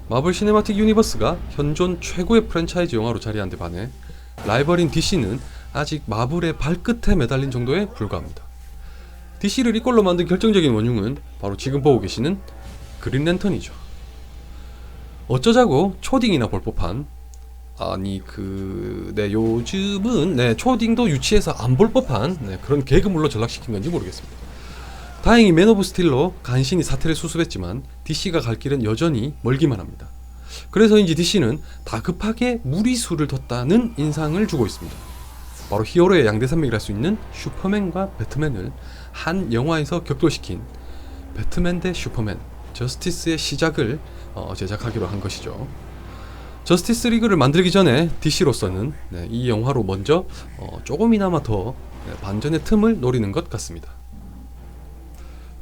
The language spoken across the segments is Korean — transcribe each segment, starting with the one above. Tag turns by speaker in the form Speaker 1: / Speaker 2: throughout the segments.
Speaker 1: 마블 시네마틱 유니버스가 현존 최고의 프랜차이즈 영화로 자리한 데 반해 라이벌인 DC는 아직 마블의 발끝에 매달린 정도에 불과합니다. DC를 이꼴로 만든 결정적인 원흉은 바로 지금 보고 계시는 그린랜턴이죠. 어쩌자고 초딩이나 볼 법한, 요즘은 초딩도 유치해서 안 볼 법한 그런 개그물로 전락시킨 건지 모르겠습니다. 다행히 맨 오브 스틸로 간신히 사태를 수습했지만 DC가 갈 길은 여전히 멀기만 합니다. 그래서인지 DC는 다급하게 무리수를 뒀다는 인상을 주고 있습니다. 바로 히어로의 양대산맥이라 할 수 있는 슈퍼맨과 배트맨을 한 영화에서 격돌시킨 배트맨 대 슈퍼맨 저스티스의 시작을 제작하기로 한 것이죠. 저스티스 리그를 만들기 전에 DC로서는 이 영화로 먼저 조금이나마 더 반전의 틈을 노리는 것 같습니다.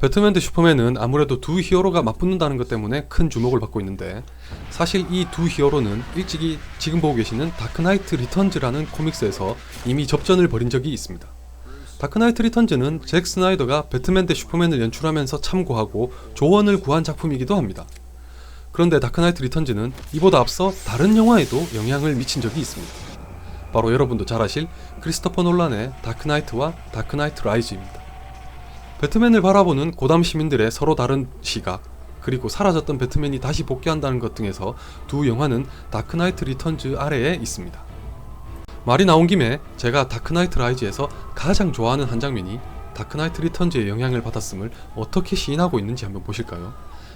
Speaker 1: 배트맨 대 슈퍼맨은 아무래도 두 히어로가 맞붙는다는 것 때문에 큰 주목을 받고 있는데, 사실 이 두 히어로는 일찍이 지금 보고 계시는 다크나이트 리턴즈라는 코믹스에서 이미 접전을 벌인 적이 있습니다. 다크나이트 리턴즈는 잭 스나이더가 배트맨 대 슈퍼맨을 연출하면서 참고하고 조언을 구한 작품이기도 합니다. 그런데 다크나이트 리턴즈는 이보다 앞서 다른 영화에도 영향을 미친 적이 있습니다. 바로 여러분도 잘 아실 크리스토퍼 놀란의 다크나이트와 다크나이트 라이즈입니다. 배트맨을 바라보는 고담 시민들의 서로 다른 시각, 그리고 사라졌던 배트맨이 다시 복귀한다는 것 등에서 두 영화는 다크나이트 리턴즈 아래에 있습니다. 말이 나온 김에 제가 다크나이트 라이즈에서 가장 좋아하는 한 장면이 다크나이트 리턴즈의 영향을 받았음을 어떻게 시인하고 있는지 한번 보실까요?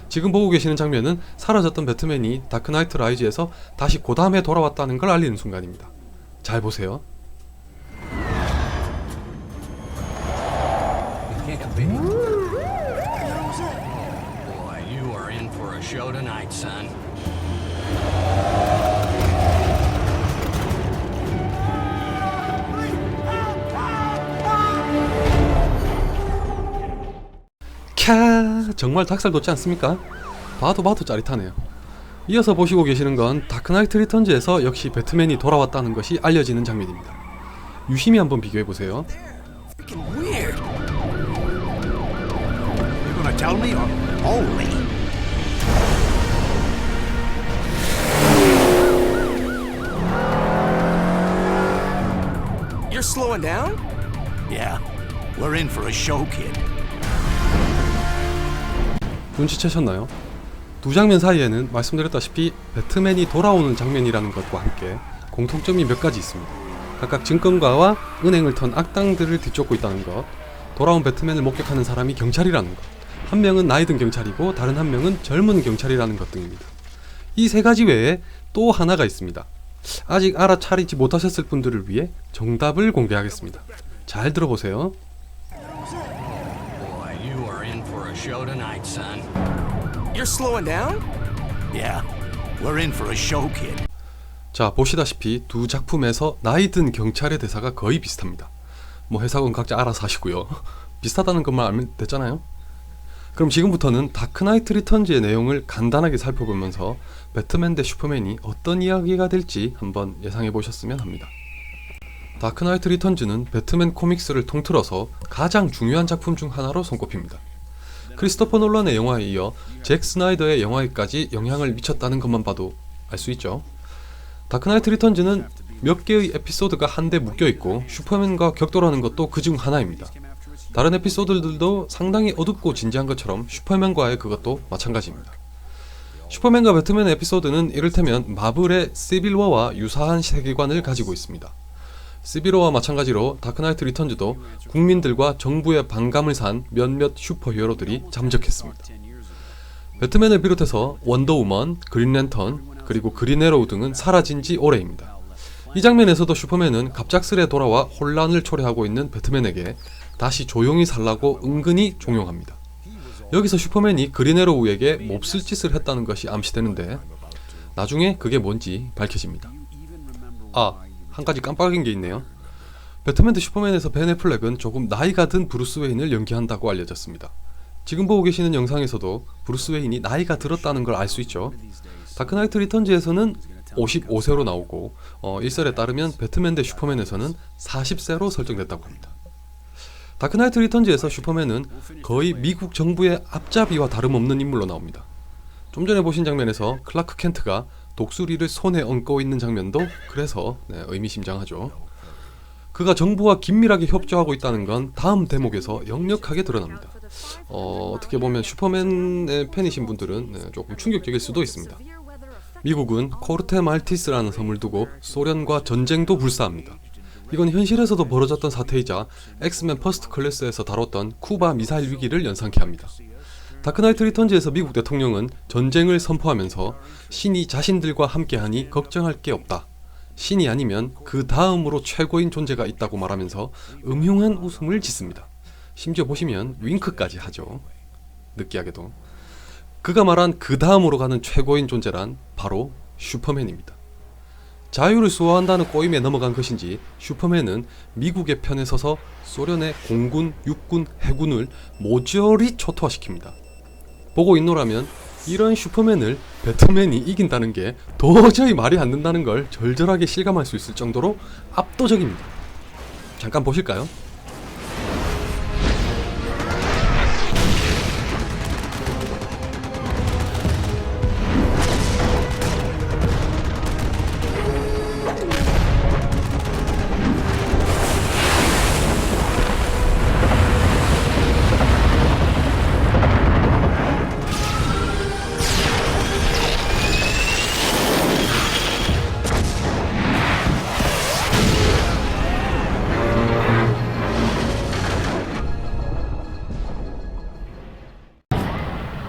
Speaker 1: 지금 보고 계시는 장면은 사라졌던 배트맨이 다크나이트 라이즈에서 다시 고담에 돌아왔다는 걸 알리는 순간입니다. 잘 보세요.
Speaker 2: Boy, you are in for a show tonight, son.
Speaker 1: 캬, 정말 닭살 돋지 않습니까? 봐도 짜릿하네요. 이어서 보시고 계시는 건 다크나이트 리턴즈에서 역시 배트맨이 돌아왔다는 것이 알려지는 장면입니다. 유심히 한번 비교해보세요.
Speaker 3: Weird. You gonna tell me or only? You're slowing down? Yeah, we're in for a show, kid.
Speaker 1: 눈치채셨나요? 두 장면 사이에는 말씀드렸다시피 배트맨이 돌아오는 장면이라는 것과 함께 공통점이 몇 가지 있습니다. 각각 증권가와 은행을 턴 악당들을 뒤쫓고 있다는 것, 돌아온 배트맨을 목격하는 사람이 경찰이라는 것, 한 명은 나이 든 경찰이고 다른 한 명은 젊은 경찰이라는 것 등입니다. 이 세 가지 외에 또 하나가 있습니다. 아직 알아차리지 못하셨을 분들을 위해 정답을 공개하겠습니다. 잘 들어보세요.
Speaker 2: Boy, you are in for a show tonight, son.
Speaker 3: You're slowing down? Yeah, we're in for a show, kid.
Speaker 1: 자, 보시다시피 두 작품에서 나이 든 경찰의 대사가 거의 비슷합니다. 뭐 해석은 각자 알아서 하시고요. 비슷하다는 것만 알면 됐잖아요. 그럼 지금부터는 다크나이트 리턴즈의 내용을 간단하게 살펴보면서 배트맨 대 슈퍼맨이 어떤 이야기가 될지 한번 예상해 보셨으면 합니다. 다크나이트 리턴즈는 배트맨 코믹스를 통틀어서 가장 중요한 작품 중 하나로 손꼽힙니다. 크리스토퍼 놀란의 영화에 이어 잭 스나이더의 영화에까지 영향을 미쳤다는 것만 봐도 알 수 있죠. 다크나이트 리턴즈는 몇 개의 에피소드가 한데 묶여있고 슈퍼맨과 격돌하는 것도 그중 하나입니다. 다른 에피소드들도 상당히 어둡고 진지한 것처럼 슈퍼맨과의 그것도 마찬가지입니다. 슈퍼맨과 배트맨의 에피소드는 이를테면 마블의 시빌워와 유사한 세계관을 가지고 있습니다. 시빌워와 마찬가지로 다크나이트 리턴즈도 국민들과 정부의 반감을 산 몇몇 슈퍼히어로들이 잠적했습니다. 배트맨을 비롯해서 원더우먼, 그린랜턴, 그리고 그린에로우 등은 사라진 지 오래입니다. 이 장면에서도 슈퍼맨은 갑작스레 돌아와 혼란을 초래하고 있는 배트맨에게 다시 조용히 살라고 은근히 종용합니다. 여기서 슈퍼맨이 그린에로우에게 몹쓸 짓을 했다는 것이 암시되는데 나중에 그게 뭔지 밝혀집니다. 한 가지 깜빡인 게 있네요. 배트맨 대 슈퍼맨에서 벤 애플렉은 조금 나이가 든 브루스 웨인을 연기한다고 알려졌습니다. 지금 보고 계시는 영상에서도 브루스 웨인이 나이가 들었다는 걸 알 수 있죠. 다크나이트 리턴즈에서는 55세로 나오고 일설에 따르면 배트맨 대 슈퍼맨에서는 40세로 설정됐다고 합니다. 다크나이트 리턴즈에서 슈퍼맨은 거의 미국 정부의 앞잡이와 다름없는 인물로 나옵니다. 좀 전에 보신 장면에서 클라크 켄트가 독수리를 손에 얹고 있는 장면도 그래서 의미심장하죠. 그가 정부와 긴밀하게 협조하고 있다는 건 다음 대목에서 역력하게 드러납니다. 어떻게 보면 슈퍼맨의 팬이신 분들은 조금 충격적일 수도 있습니다. 미국은 코르테 말티스라는 섬을 두고 소련과 전쟁도 불사합니다. 이건 현실에서도 벌어졌던 사태이자 엑스맨 퍼스트 클래스에서 다뤘던 쿠바 미사일 위기를 연상케 합니다. 다크나이트 리턴즈에서 미국 대통령은 전쟁을 선포하면서 신이 자신들과 함께하니 걱정할 게 없다. 신이 아니면 그 다음으로 최고인 존재가 있다고 말하면서 음흉한 웃음을 짓습니다. 심지어 보시면 윙크까지 하죠. 느끼하게도. 그가 말한 그 다음으로 가는 최고인 존재란 바로 슈퍼맨입니다. 자유를 수호한다는 꼬임에 넘어간 것인지 슈퍼맨은 미국의 편에 서서 소련의 공군, 육군, 해군을 모조리 초토화시킵니다. 보고 있노라면 이런 슈퍼맨을 배트맨이 이긴다는 게 도저히 말이 안 된다는 걸 절절하게 실감할 수 있을 정도로 압도적입니다. 잠깐 보실까요?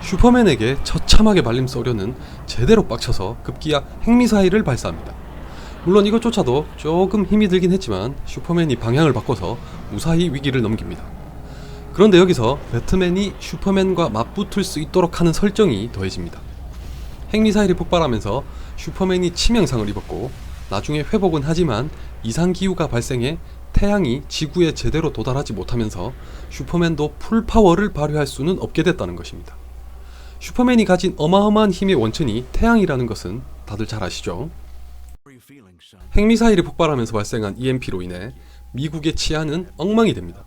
Speaker 1: 슈퍼맨에게 처참하게 발림 소련은 제대로 빡쳐서 급기야 핵미사일을 발사합니다. 물론 이것조차도 조금 힘이 들긴 했지만 슈퍼맨이 방향을 바꿔서 무사히 위기를 넘깁니다. 그런데 여기서 배트맨이 슈퍼맨과 맞붙을 수 있도록 하는 설정이 더해집니다. 핵미사일이 폭발하면서 슈퍼맨이 치명상을 입었고 나중에 회복은 하지만 이상기후가 발생해 태양이 지구에 제대로 도달하지 못하면서 슈퍼맨도 풀파워를 발휘할 수는 없게 됐다는 것입니다. 슈퍼맨이 가진 어마어마한 힘의 원천이 태양이라는 것은 다들 잘 아시죠? 핵미사일이 폭발하면서 발생한 EMP로 인해 미국의 치안은 엉망이 됩니다.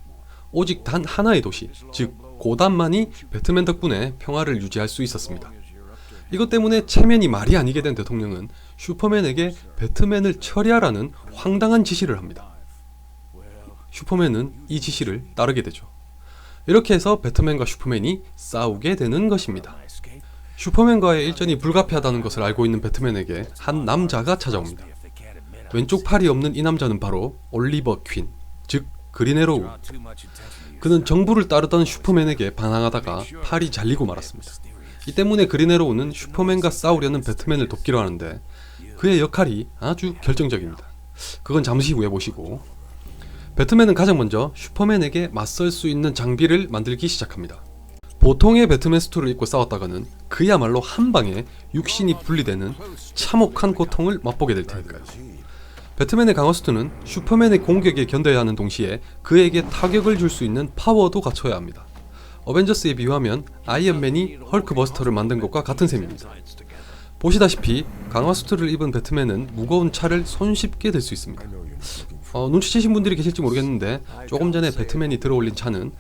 Speaker 1: 오직 단 하나의 도시, 즉 고담만이 배트맨 덕분에 평화를 유지할 수 있었습니다. 이것 때문에 체면이 말이 아니게 된 대통령은 슈퍼맨에게 배트맨을 처리하라는 황당한 지시를 합니다. 슈퍼맨은 이 지시를 따르게 되죠. 이렇게 해서 배트맨과 슈퍼맨이 싸우게 되는 것입니다. 슈퍼맨과의 일전이 불가피하다는 것을 알고 있는 배트맨에게 한 남자가 찾아옵니다. 왼쪽 팔이 없는 이 남자는 바로 올리버 퀸, 즉 그린 에로우. 그는 정부를 따르던 슈퍼맨에게 반항하다가 팔이 잘리고 말았습니다. 이 때문에 그린 에로우는 슈퍼맨과 싸우려는 배트맨을 돕기로 하는데 그의 역할이 아주 결정적입니다. 그건 잠시 후에 보시고, 배트맨은 가장 먼저 슈퍼맨에게 맞설 수 있는 장비를 만들기 시작합니다. 보통의 배트맨 수트를 입고 싸웠다가는 그야말로 한 방에 육신이 분리되는 참혹한 고통을 맛보게 될 테니까요. 배트맨의 강화 수트는 슈퍼맨의 공격에 견뎌야 하는 동시에 그에게 타격을 줄 수 있는 파워도 갖춰야 합니다. 어벤져스에 비유하면 아이언맨이 헐크버스터를 만든 것과 같은 셈입니다. 보시다시피 강화 수트를 입은 배트맨은 무거운 차를 손쉽게 들 수 있습니다. 눈치채신 분들이 계실지 모르겠는데 조금 전에 배트맨이 들어올린 차는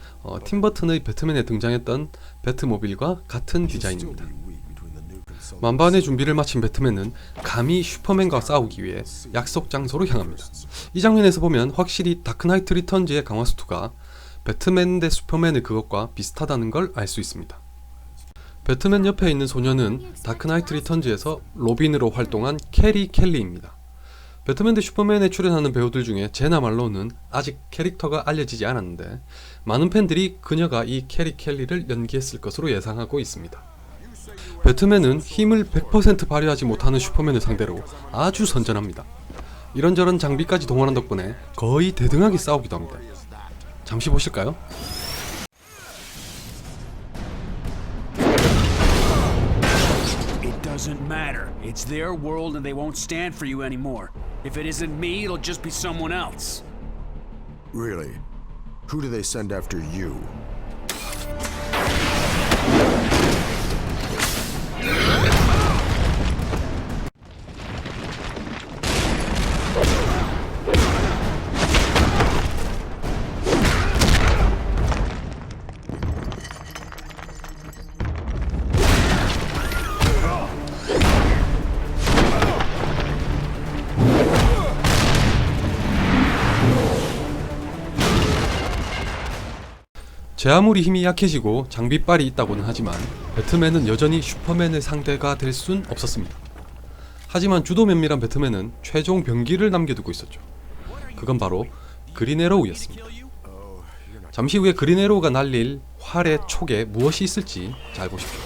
Speaker 1: 팀버튼의 배트맨에 등장했던 배트모빌과 같은 디자인입니다. 만반의 준비를 마친 배트맨은 감히 슈퍼맨과 싸우기 위해 약속 장소로 향합니다. 이 장면에서 보면 확실히 다크나이트 리턴즈의 강화 수트가 배트맨 대 슈퍼맨의 그것과 비슷하다는 걸 알 수 있습니다. 배트맨 옆에 있는 소녀는 다크나이트 리턴즈에서 로빈으로 활동한 캐리 켈리입니다. 배트맨 대 슈퍼맨에 출연하는 배우들 중에 제나 말로우는 아직 캐릭터가 알려지지 않았는데 많은 팬들이 그녀가 이 캐리 켈리를 연기했을 것으로 예상하고 있습니다. 배트맨은 힘을 100% 발휘하지 못하는 슈퍼맨을 상대로 아주 선전합니다. 이런저런 장비까지 동원한 덕분에 거의 대등하게 싸우기도 합니다. 잠시 보실까요?
Speaker 4: It doesn't matter. It's their world and they won't stand for you anymore. If it isn't me, it'll just be someone else.
Speaker 5: Really? Who do they send after you?
Speaker 1: 제 아무리 힘이 약해지고 장비빨이 있다고는 하지만 배트맨은 여전히 슈퍼맨의 상대가 될 순 없었습니다. 하지만 주도 면밀한 배트맨은 최종 병기를 남겨두고 있었죠. 그건 바로 그린 에로우였습니다. 잠시 후에 그린 에로우가 날릴 활의 촉에 무엇이 있을지 잘 보십시오.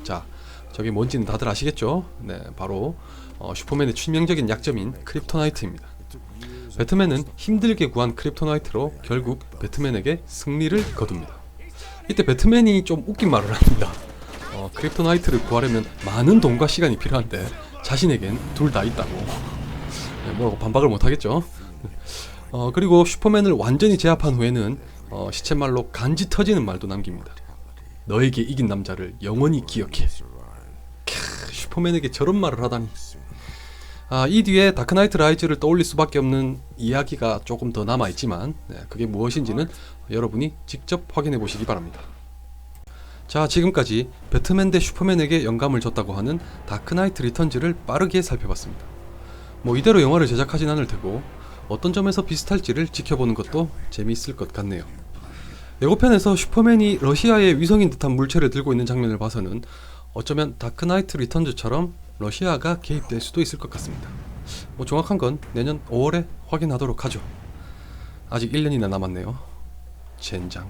Speaker 1: 자, 저게 뭔지는 다들 아시겠죠? 네, 바로 슈퍼맨의 치명적인 약점인 크립토나이트입니다. 배트맨은 힘들게 구한 크립토나이트로 결국 배트맨에게 승리를 거둡니다. 이때 배트맨이 좀 웃긴 말을 합니다. 크립토나이트를 구하려면 많은 돈과 시간이 필요한데 자신에겐 둘 다 있다고. 네, 뭐라고 반박을 못하겠죠. 그리고 슈퍼맨을 완전히 제압한 후에는 시쳇말로 간지 터지는 말도 남깁니다. 너에게 이긴 남자를 영원히 기억해. 슈퍼맨에게 저런 말을 하다니. 이 뒤에 다크나이트 라이즈를 떠올릴 수밖에 없는 이야기가 조금 더 남아있지만 그게 무엇인지는 여러분이 직접 확인해 보시기 바랍니다. 자, 지금까지 배트맨 대 슈퍼맨에게 영감을 줬다고 하는 다크나이트 리턴즈를 빠르게 살펴봤습니다. 뭐 이대로 영화를 제작하진 않을 테고 어떤 점에서 비슷할지를 지켜보는 것도 재미있을 것 같네요. 예고편에서 슈퍼맨이 러시아의 위성인 듯한 물체를 들고 있는 장면을 봐서는 어쩌면 다크나이트 리턴즈처럼 러시아가 개입될 수도 있을 것 같습니다. 뭐 정확한 건 내년 5월에 확인하도록 하죠. 아직 1년이나 남았네요. 젠장.